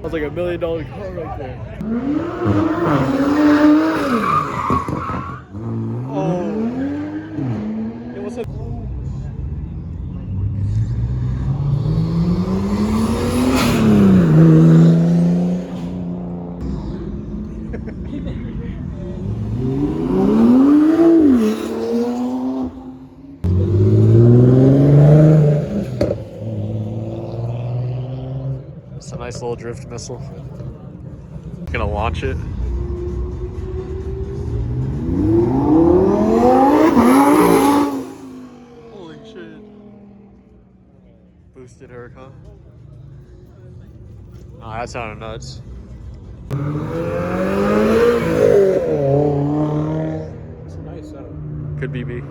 was like $1 million car right there. Oh. It was a... It's a nice little drift missile. Gonna launch it. Holy shit. Boosted her, huh? Oh, that sounded nuts. It's a nice setup. Could be B.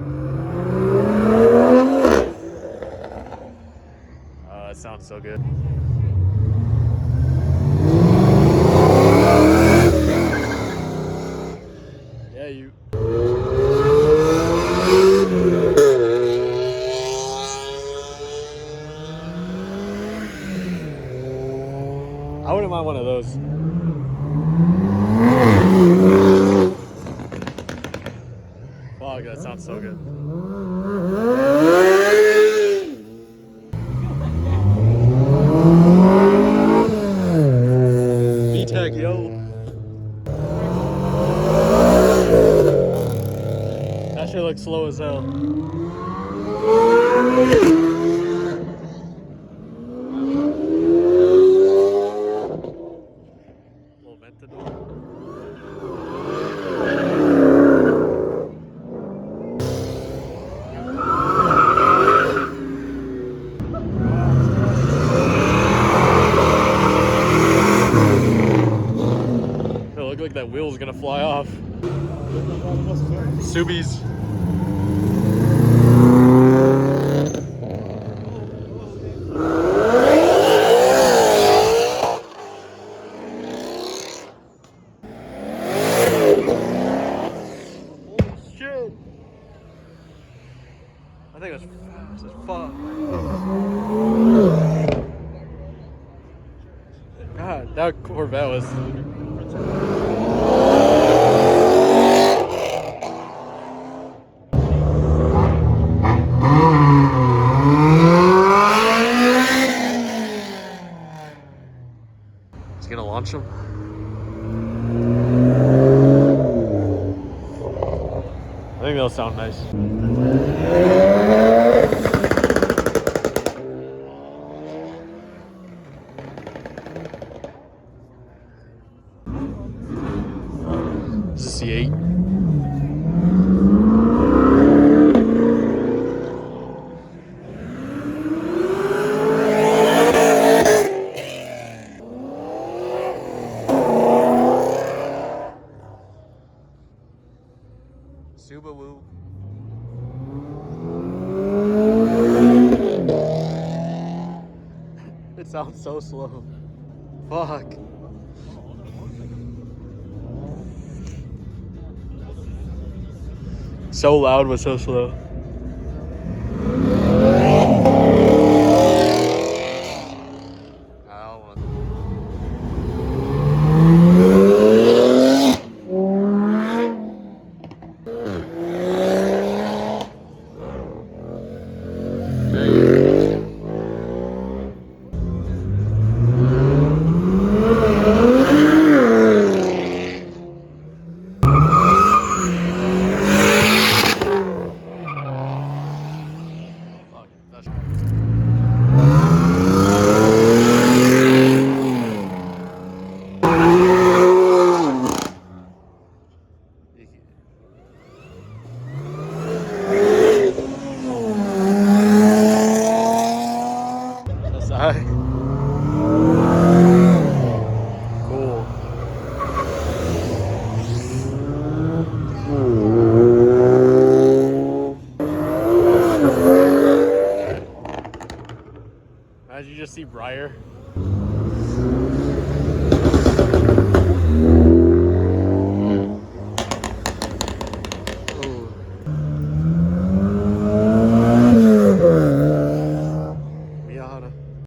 Oh, that sounds so good. Yeah, you. I wouldn't mind one of those. Fuck, that sounds so good. E-Tech, yo. That shit looks slow as hell. Little Aventador. It looked like that wheel's gonna fly off. Subies. Shit. I think that's fast as fuck. God, that Corvette was. He's gonna launch him. I think that'll sound nice. This is a C8. Subaru. It sounds so slow. Fuck. So loud but so slow.